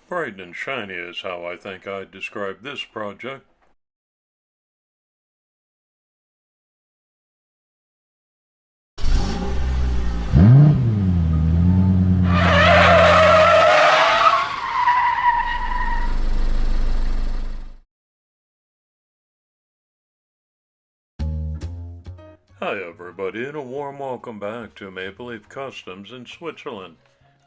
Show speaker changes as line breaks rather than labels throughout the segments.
Bright and shiny is how I think I'd describe this project. Hi everybody, and a warm welcome back to Maple Leaf Customs in Switzerland.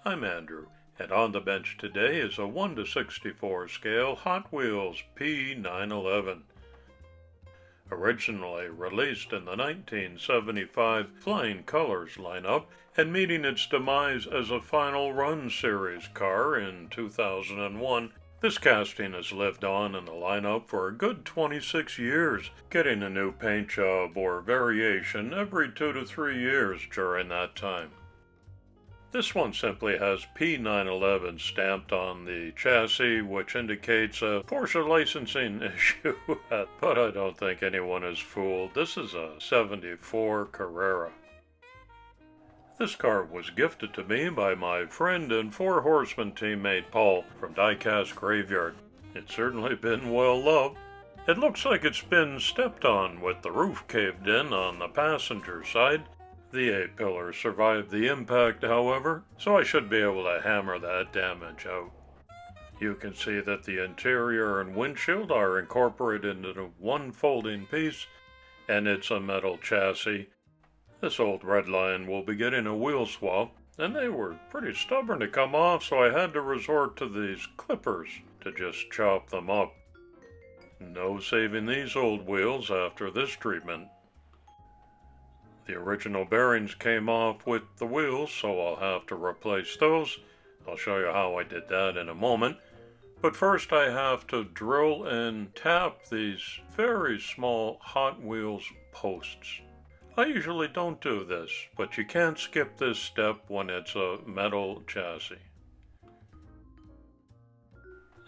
I'm Andrew, and on the bench today is a 1:64 scale Hot Wheels P-911. Originally released in the 1975 Flying Colors lineup and meeting its demise as a Final Run series car in 2001, this casting has lived on in the lineup for a good 26 years, getting a new paint job or variation every 2 to 3 years during that time. This one simply has P-911 stamped on the chassis, which indicates a Porsche licensing issue, but I don't think anyone is fooled. This is a 74 Carrera. This car was gifted to me by my friend and Four Horsemen teammate Paul from Diecast Graveyard. It's certainly been well loved. It looks like it's been stepped on with the roof caved in on the passenger side. The A-pillar survived the impact, however, so I should be able to hammer that damage out. You can see that the interior and windshield are incorporated into one folding piece, and it's a metal chassis. This old Redline will be getting a wheel swap, and they were pretty stubborn to come off, so I had to resort to these clippers to just chop them up. No saving these old wheels after this treatment. The original bearings came off with the wheels, so I'll have to replace those. I'll show you how I did that in a moment. But first I have to drill and tap these very small Hot Wheels posts. I usually don't do this, but you can't skip this step when it's a metal chassis.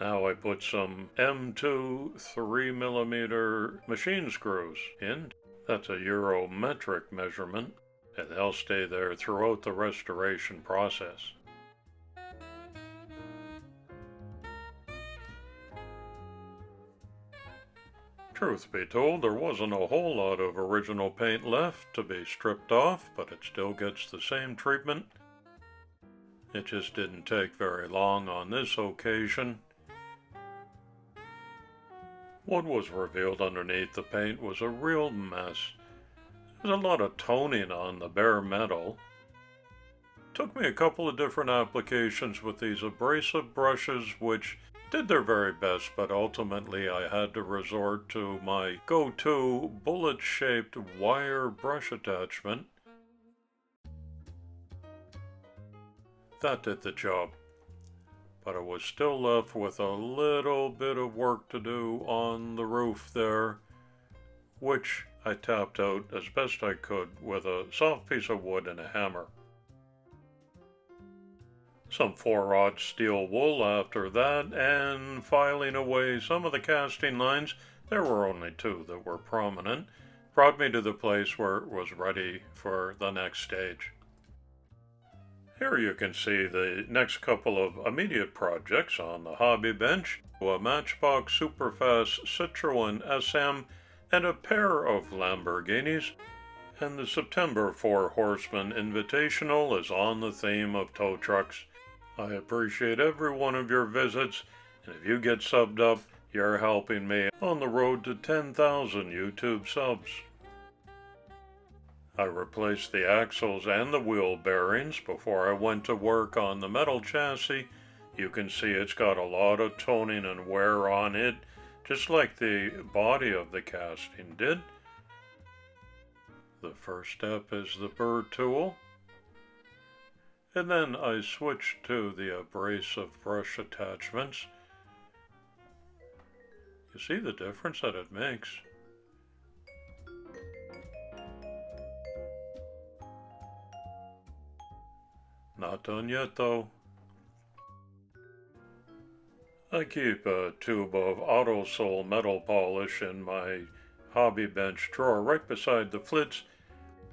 Now I put some M2 3mm machine screws in. That's a Euro metric measurement, and they'll stay there throughout the restoration process. Truth be told, there wasn't a whole lot of original paint left to be stripped off, but it still gets the same treatment. It just didn't take very long on this occasion. What was revealed underneath the paint was a real mess. There's a lot of toning on the bare metal. Took me a couple of different applications with these abrasive brushes, which did their very best, but ultimately I had to resort to my go-to bullet-shaped wire brush attachment. That did the job, but I was still left with a little bit of work to do on the roof there, which I tapped out as best I could with a soft piece of wood and a hammer. Some 4/0 steel wool after that, and filing away some of the casting lines, there were only two that were prominent, brought me to the place where it was ready for the next stage. Here you can see the next couple of immediate projects on the hobby bench, a Matchbox Superfast Citroën SM and a pair of Lamborghinis, and the September Four Horsemen Invitational is on the theme of tow trucks. I appreciate every one of your visits, and if you get subbed up, you're helping me on the road to 10,000 YouTube subs. I replaced the axles and the wheel bearings before I went to work on the metal chassis. You can see it's got a lot of toning and wear on it, just like the body of the casting did. The first step is the burr tool. And then I switched to the abrasive brush attachments. You see the difference that it makes. Not done yet though. I keep a tube of AutoSol metal polish in my hobby bench drawer right beside the flits.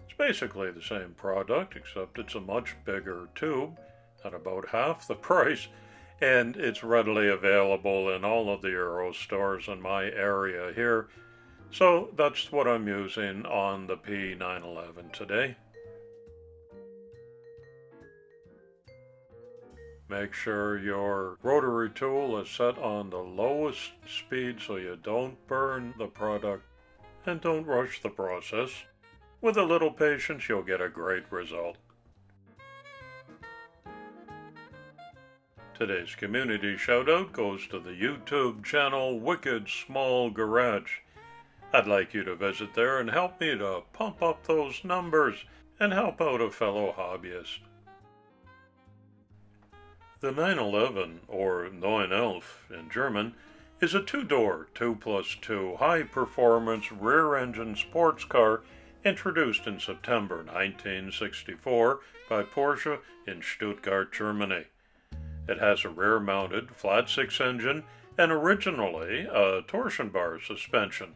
It's basically the same product, except it's a much bigger tube at about half the price, and it's readily available in all of the Euro stores in my area here. So that's what I'm using on the P-911 today. Make sure your rotary tool is set on the lowest speed so you don't burn the product, and don't rush the process. With a little patience, you'll get a great result. Today's community shoutout goes to the YouTube channel Wicked Small Garage. I'd like you to visit there and help me to pump up those numbers and help out a fellow hobbyist. The 911, or 911 in German, is a two-door, 2+2 high-performance rear-engine sports car introduced in September 1964 by Porsche in Stuttgart, Germany. It has a rear-mounted flat-six engine and originally a torsion bar suspension.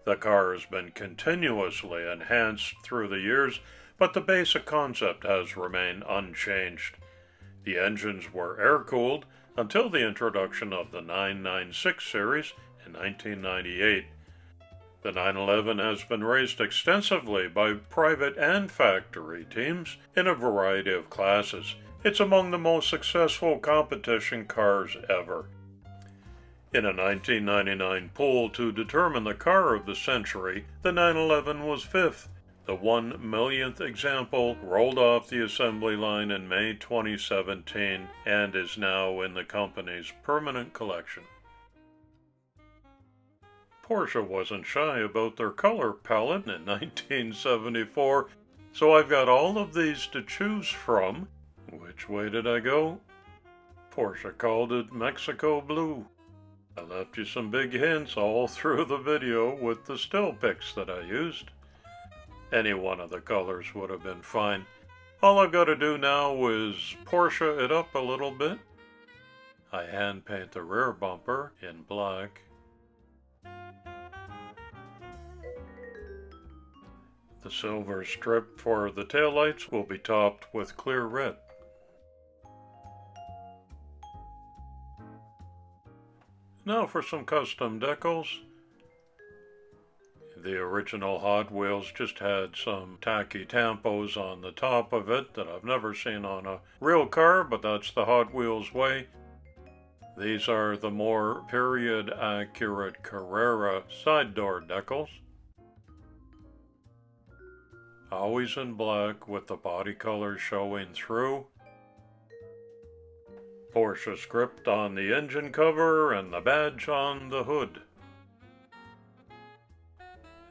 The car has been continuously enhanced through the years, but the basic concept has remained unchanged. The engines were air-cooled until the introduction of the 996 series in 1998. The 911 has been raced extensively by private and factory teams in a variety of classes. It's among the most successful competition cars ever. In a 1999 poll to determine the car of the century, the 911 was fifth. The 1,000,000th example rolled off the assembly line in May 2017 and is now in the company's permanent collection. Porsche wasn't shy about their color palette in 1974, so I've got all of these to choose from. Which way did I go? Porsche called it Mexico Blue. I left you some big hints all through the video with the still pics that I used. Any one of the colors would have been fine. All I've got to do now is Porsche it up a little bit. I hand paint the rear bumper in black. The silver strip for the taillights will be topped with clear red. Now for some custom decals. The original Hot Wheels just had some tacky tampos on the top of it that I've never seen on a real car, but that's the Hot Wheels way. These are the more period-accurate Carrera side door decals. Always in black with the body color showing through. Porsche script on the engine cover and the badge on the hood.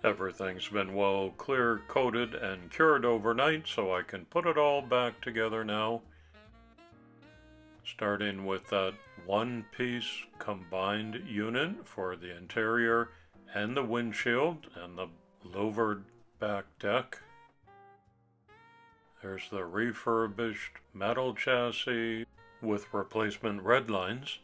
Everything's been well clear coated and cured overnight, so I can put it all back together now. Starting with that one-piece combined unit for the interior and the windshield and the louvered back deck. There's the refurbished metal chassis with replacement Redlines.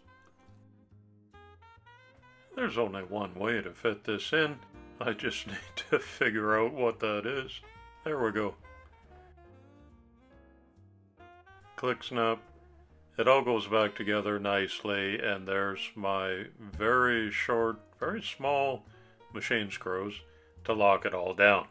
There's only one way to fit this in. I just need to figure out what that is. There we go. Click snap. It all goes back together nicely, and there's my very short, very small machine screws to lock it all down.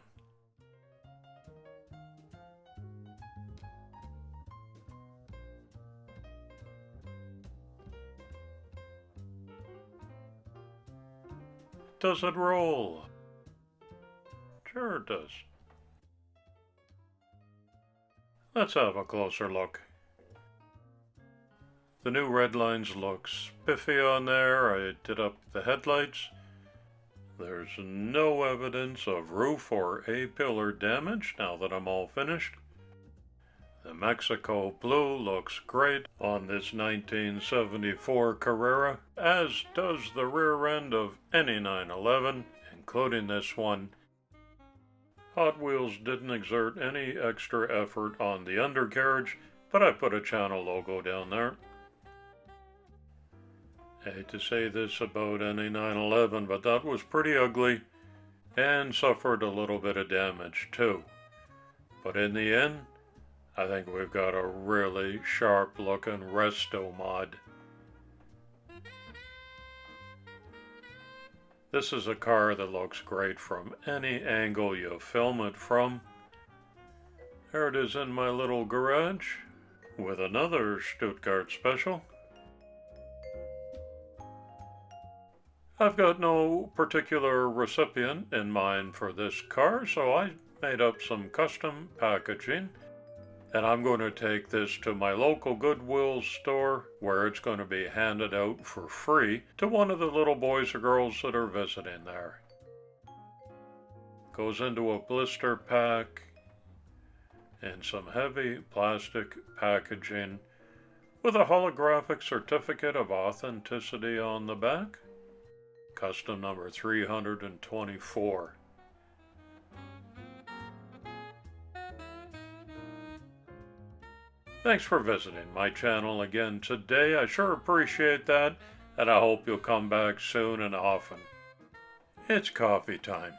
Does it roll? Sure it does. Let's have a closer look. The new Redlines look spiffy on there. I did up the headlights. There's no evidence of roof or A-pillar damage now that I'm all finished. The Mexico Blue looks great on this 1974 Carrera, as does the rear end of any 911, including this one. Hot Wheels didn't exert any extra effort on the undercarriage, but I put a channel logo down there. I hate to say this about any 911, but that was pretty ugly and suffered a little bit of damage too. But in the end, I think we've got a really sharp looking Restomod. This is a car that looks great from any angle you film it from. There it is in my little garage with another Stuttgart special. I've got no particular recipient in mind for this car, so I made up some custom packaging, and I'm going to take this to my local Goodwill store where it's going to be handed out for free to one of the little boys or girls that are visiting there. Goes into a blister pack and some heavy plastic packaging with a holographic certificate of authenticity on the back. Custom number 324. Thanks for visiting my channel again today. I sure appreciate that, and I hope you'll come back soon and often. It's coffee time.